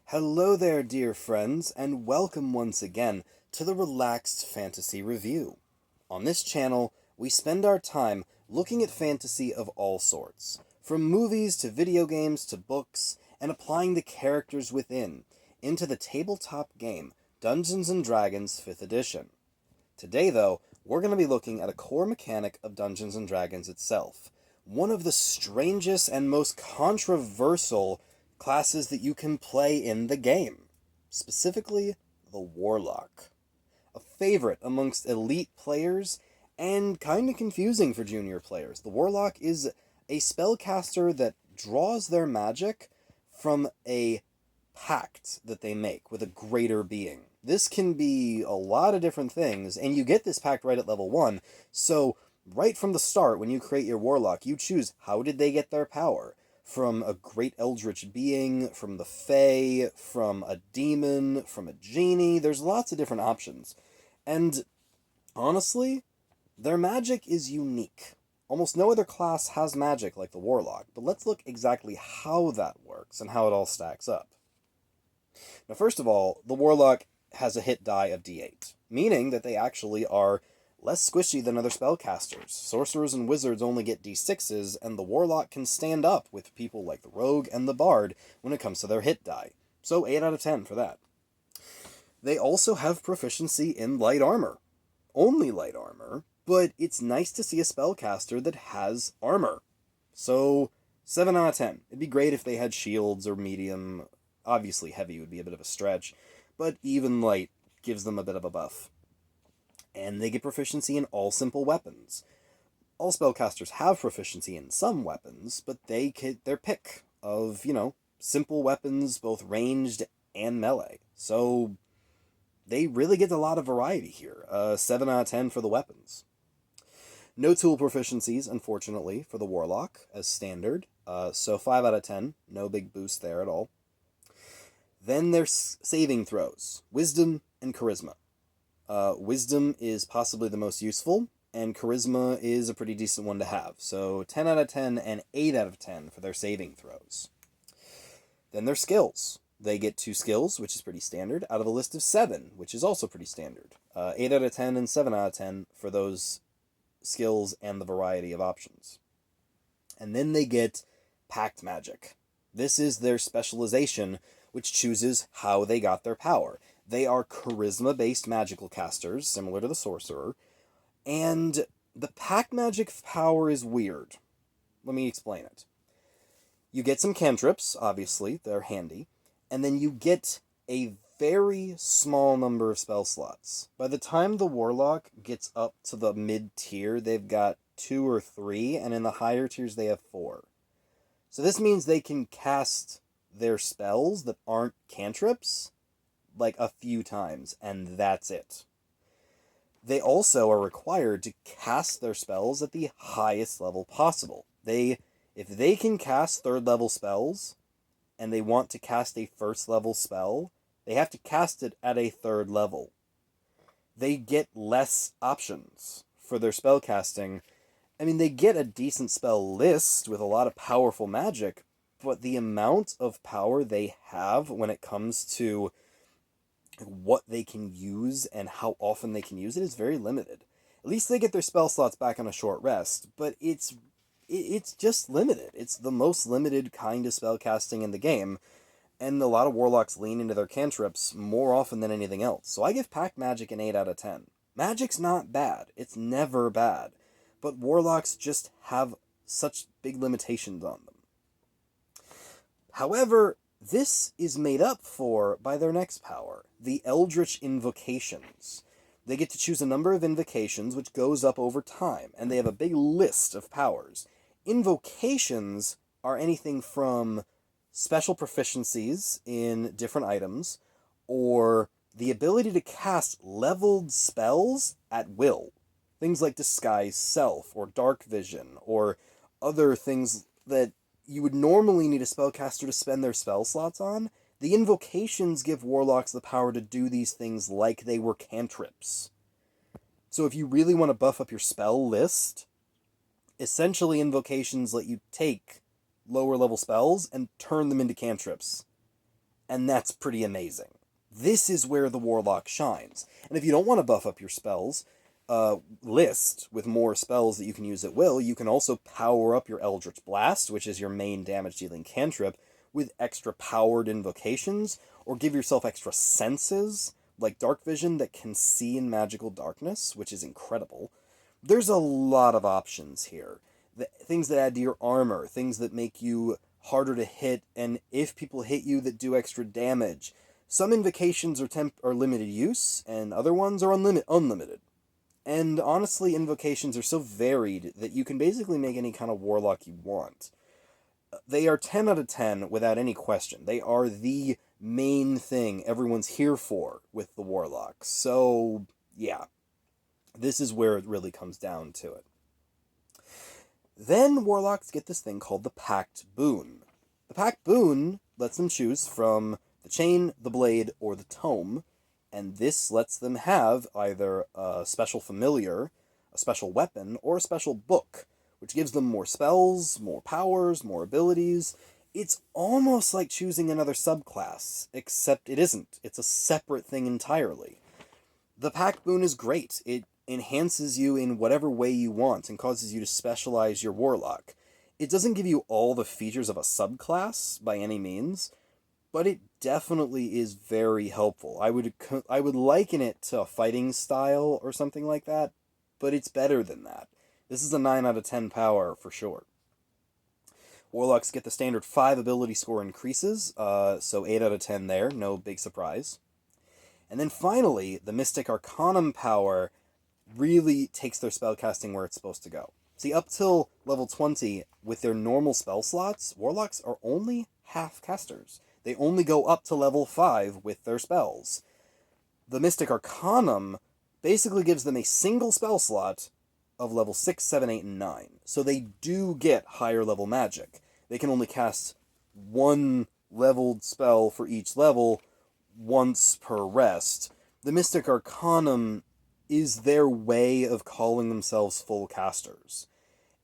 Hello there, dear friends, and welcome once again to the Relaxed Fantasy Review. On this channel, we spend our time looking at fantasy of all sorts, from movies to video games to books, and applying the characters within into the tabletop game Dungeons & Dragons 5th Edition. Today, though, we're going to be looking at a core mechanic of Dungeons & Dragons itself, one of the strangest and most controversial classes that you can play in the game, specifically the Warlock. A favorite amongst elite players and kind of confusing for junior players. The Warlock is a spellcaster that draws their magic from a pact that they make with a greater being. This can be a lot of different things, and you get this pact right at level 1, so right from the start, when you create your Warlock, you choose how did they get their power. From a great eldritch being, from the Fae, from a demon, from a genie. There's lots of different options. And honestly, their magic is unique. Almost no other class has magic like the Warlock, but let's look exactly how that works and how it all stacks up. Now, first of all, the Warlock has a hit die of d8, meaning that they actually are less squishy than other spellcasters. Sorcerers and wizards only get d6s, and the Warlock can stand up with people like the Rogue and the Bard when it comes to their hit die. So 8 out of 10 for that. They also have proficiency in light armor. Only light armor, but it's nice to see a spellcaster that has armor. So 7 out of 10. It'd be great if they had shields or medium. Obviously heavy would be a bit of a stretch, but even light gives them a bit of a buff. And they get proficiency in all simple weapons. All spellcasters have proficiency in some weapons, but they get their pick of, simple weapons, both ranged and melee. So they really get a lot of variety here. 7 out of 10 for the weapons. No tool proficiencies, unfortunately, for the Warlock, as standard. So 5 out of 10. No big boost there at all. Then there's saving throws. Wisdom and Charisma. Wisdom is possibly the most useful, and Charisma is a pretty decent one to have. So 10 out of 10 and 8 out of 10 for their saving throws. Then their skills. They get 2 skills, which is pretty standard, out of a list of 7, which is also pretty standard. 8 out of 10 and 7 out of 10 for those skills and the variety of options. And then they get Pact Magic. This is their specialization, which chooses how they got their power. They are charisma-based magical casters, similar to the sorcerer, and the pact magic power is weird. Let me explain it. You get some cantrips, obviously, they're handy, and then you get a very small number of spell slots. By the time the Warlock gets up to the mid-tier, they've got 2 or 3, and in the higher tiers they have 4. So this means they can cast their spells that aren't cantrips like a few times, and that's it. They also are required to cast their spells at the highest level possible. If they can cast 3rd level spells, and they want to cast a 1st level spell, they have to cast it at a 3rd level. They get less options for their spell casting. I mean, they get a decent spell list with a lot of powerful magic, but the amount of power they have when it comes to what they can use and how often they can use it is very limited. At least they get their spell slots back on a short rest, but it's just limited. It's the most limited kind of spell casting in the game, and a lot of Warlocks lean into their cantrips more often than anything else. So I give Pact Magic an 8 out of 10. Magic's not bad. It's never bad. But Warlocks just have such big limitations on them. However, this is made up for by their next power, the Eldritch Invocations. They get to choose a number of invocations, which goes up over time, and they have a big list of powers. Invocations are anything from special proficiencies in different items, or the ability to cast leveled spells at will. Things like Disguise Self, or Dark Vision, or other things that you would normally need a spellcaster to spend their spell slots on. The invocations give Warlocks the power to do these things like they were cantrips. So if you really want to buff up your spell list, essentially invocations let you take lower level spells and turn them into cantrips. and that's pretty amazing. This is where the Warlock shines. And if you don't want to buff up your spells list with more spells that you can use at will, you can also power up your Eldritch Blast, which is your main damage-dealing cantrip, with extra powered invocations, or give yourself extra senses, like Dark Vision that can see in magical darkness, which is incredible. There's a lot of options here. Things that add to your armor, things that make you harder to hit, and if people hit you, that do extra damage. Some invocations are limited use, and other ones are unlimited. And honestly, invocations are so varied that you can basically make any kind of warlock you want. They are 10 out of 10 without any question. They are the main thing everyone's here for with the warlock. So, yeah. This is where it really comes down to it. Then warlocks get this thing called the Pact Boon. The Pact Boon lets them choose from the chain, the blade, or the tome, and this lets them have either a special familiar, a special weapon, or a special book, which gives them more spells, more powers, more abilities. It's almost like choosing another subclass, except it isn't. It's a separate thing entirely. The Pact Boon is great. It enhances you in whatever way you want and causes you to specialize your warlock. It doesn't give you all the features of a subclass by any means, but it definitely is very helpful. I would liken it to a fighting style or something like that, but it's better than that. This is a 9 out of 10 power for sure. Warlocks get the standard 5 ability score increases, so 8 out of 10 there, no big surprise. And then finally, the Mystic Arcanum power really takes their spellcasting where it's supposed to go. See, up till level 20, with their normal spell slots, Warlocks are only half casters. They only go up to level 5 with their spells. The Mystic Arcanum basically gives them a single spell slot of level 6, 7, 8, and 9. So they do get higher level magic. They can only cast one leveled spell for each level once per rest. The Mystic Arcanum is their way of calling themselves full casters.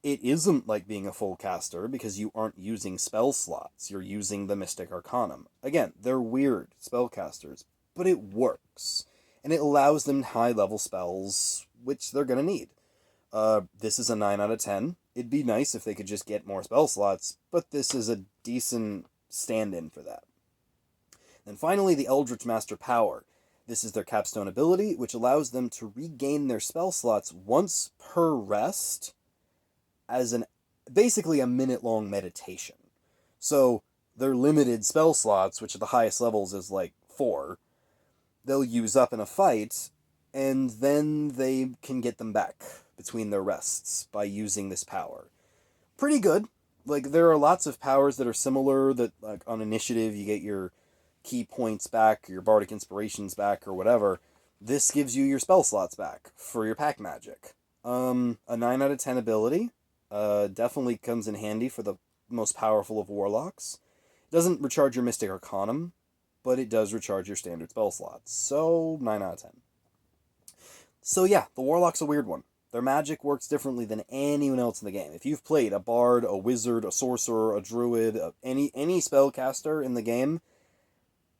It isn't like being a full caster because you aren't using spell slots. You're using the Mystic Arcanum. Again, they're weird spellcasters, but it works. And it allows them high-level spells, which they're going to need. This is a 9 out of 10. It'd be nice if they could just get more spell slots, but this is a decent stand-in for that. And finally, the Eldritch Master Power. This is their capstone ability, which allows them to regain their spell slots once per rest as basically a minute-long meditation. So their limited spell slots, which at the highest levels is like 4, they'll use up in a fight, and then they can get them back between their rests by using this power. Pretty good. Like, there are lots of powers that are similar, that, like, on initiative you get your key points back, your bardic inspirations back, or whatever. This gives you your spell slots back for your pack magic. A 9 out of 10 ability. Definitely comes in handy for the most powerful of warlocks. It doesn't recharge your Mystic Arcanum, but it does recharge your standard spell slots. So, 9 out of 10. So yeah, the warlock's a weird one. Their magic works differently than anyone else in the game. If you've played a bard, a wizard, a sorcerer, a druid, any spellcaster in the game,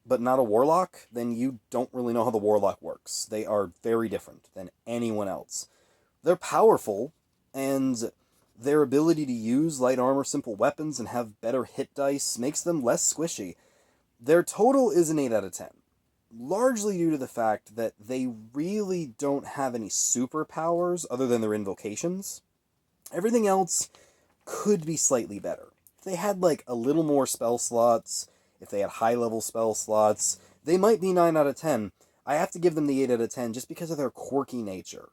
but not a warlock, then you don't really know how the warlock works. They are very different than anyone else. They're powerful, and their ability to use light armor, simple weapons, and have better hit dice makes them less squishy. Their total is an 8 out of 10. Largely due to the fact that they really don't have any superpowers other than their invocations. Everything else could be slightly better. If they had, like, a little more spell slots, if they had high-level spell slots, they might be 9 out of 10. I have to give them the 8 out of 10 just because of their quirky nature.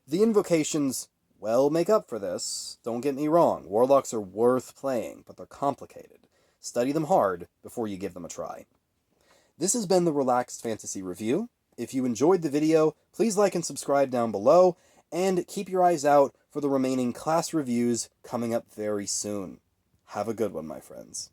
The invocations, well, make up for this. Don't get me wrong. Warlocks are worth playing, but they're complicated. Study them hard before you give them a try. This has been the Relaxed Fantasy Review. If you enjoyed the video, please like and subscribe down below, and keep your eyes out for the remaining class reviews coming up very soon. Have a good one, my friends.